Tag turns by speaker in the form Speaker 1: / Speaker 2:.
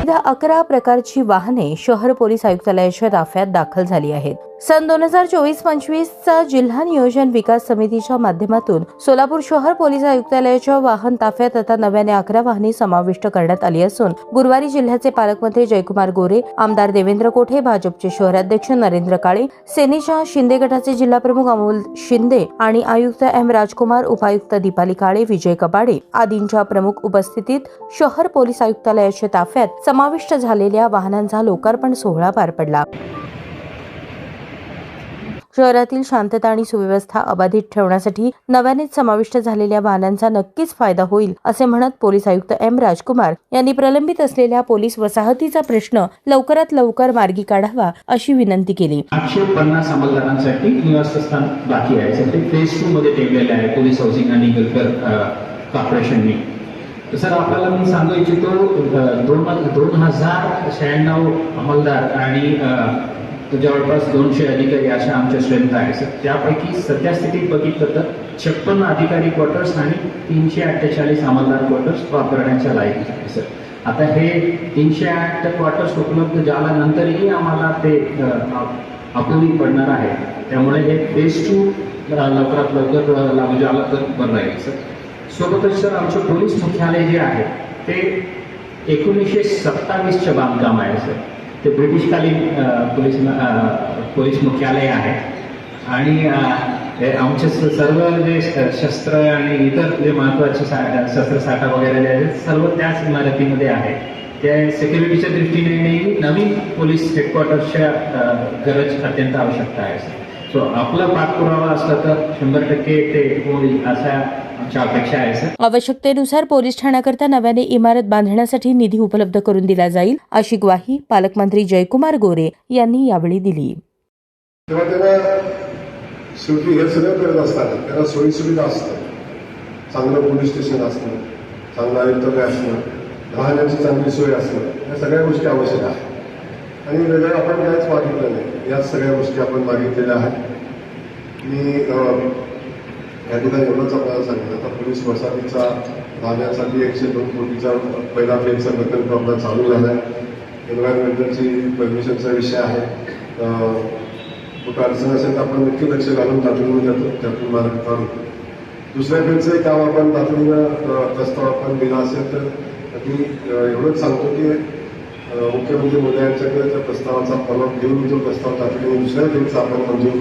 Speaker 1: 11 प्रकारची वाहने शहर पोलीस आयुक्तालयाच्या ताफ्यात दाखल झाली आहेत. सन 2024-25 चा जिल्हा नियोजन विकास समितीच्या माध्यमातून सोलापूर शहर पोलीस आयुक्तालयाच्या वाहन ताफ्यात आता नव्याने 11 वाहने समाविष्ट करण्यात आली असून गुरुवारी जिल्ह्याचे पालकमंत्री जयकुमार गोरे, आमदार देवेंद्र कोठे, भाजपचे शहराध्यक्ष नरेंद्र काळे, सेनेच्या शिंदे गटाचे जिल्हाप्रमुख अमोल शिंदे आणि आयुक्त एम राजकुमार, उपायुक्त दीपाली काळे, विजय कपाडे आदींच्या प्रमुख उपस्थितीत शहर पोलीस आयुक्तालयाच्या ताफ्यात समाविष्ट झालेल्या वाहनांचा लोकार्पण सोहळा पार पडला. शहरातील शांतता आणि सुव्यवस्था अबाधित ठेवण्यासाठी नव्यानेच समाविष्ट झालेल्या वाहनांचा नक्कीच फायदा होईल असे म्हणत पोलीस आयुक्त एम राजकुमार यांनी प्रलंबित असलेल्या पोलीस वसाहतीचा प्रश्न लवकरात लवकर मार्गी काढावा अशी विनंती केली.
Speaker 2: 850 अंमलदारांसाठी निवासस्थान बाकी आहे. ते फेज 2 मध्ये ठेवलेले आहे पोलीस हाऊसिंग आणि वेलफेअर कॉर्पोरेशनने. सर, आपल्याला मी सांगू इच्छितो 2096 अंमलदार आणि जवळपास 200 अधिकारी अशा आमच्या स्ट्रेंथ आहे सर. त्यापैकी सध्या स्थितीत बघितलं तर 56 अधिकारी क्वार्टर्स आणि 348 अंमलदार क्वार्टर्स वापरण्याच्या लायक आहे सर. आता हे 308 क्वार्टर्स उपलब्ध झाल्यानंतरही आम्हाला ते अपुरी पडणार आहे. त्यामुळे हे फेज 2 लवकरात लवकर लागू झालं तर बरं राहील सर. सोबतच सर, आमचं पोलीस मुख्यालय जे आहे ते 1927चं बांधकाम आहे सर. ते ब्रिटिशकालीन पोलीस मुख्यालय आहे आणि आमचे सर्व जे शस्त्र आणि इतर जे महत्त्वाचे शस्त्रसाठा वगैरे जे आहेत सर्व त्याच इमारतीमध्ये आहे. त्या सिक्युरिटीच्या दृष्टीने नवीन पोलीस हेडक्वार्टर्सच्या गरज अत्यंत आवश्यकता आहे सर. सो आपला पाठपुरावा असला तर 100% ते होईल असा आमच्या अपेक्षा आहे सर.
Speaker 1: आवश्यकतेनुसार पोलीस ठाण्याकरता नव्याने इमारत बांधण्यासाठी निधी उपलब्ध करून दिला जाईल अशी ग्वाही पालकमंत्री जयकुमार गोरे यांनी यावेळी दिली.
Speaker 3: शेवटी हे सगळं करत असतात, त्यांना सोयीसुविधा असतं, चांगलं पोलीस स्टेशन असतं, चांगलं आयुक्तालय असणं, राहण्याची चांगली सोय असणं, या सगळ्या गोष्टी आवश्यक आहेत. आणि वेगळं आपण काहीच मागितलं नाही, याच सगळ्या गोष्टी आपण मागितलेल्या आहेत. मी या ठिकाणी एवढंच आपल्याला सांगितलं, आता पोलीस वसाहतीचा राहण्यासाठी 102 कोटीचा पहिला फेजचा प्रकल्प आपला चालू झाला आहे. एन्व्हायरमेंटलची परमिशनचा विषय आहे. कुठं अडचण असेल तर आपण नक्की लक्ष घालून तातडीने जातो, त्यातून मार्ग काढू. दुसऱ्या फेजचंही काम आपण तातडीनं प्रस्ताव आपण दिला असेल तर मी एवढंच सांगतो की मुख्यमंत्री मोदी यांच्याकडे त्या प्रस्तावाचा फॉलोअप घेऊन जो प्रस्ताव तातडीने दुसऱ्या फेजचा आपण मंजूर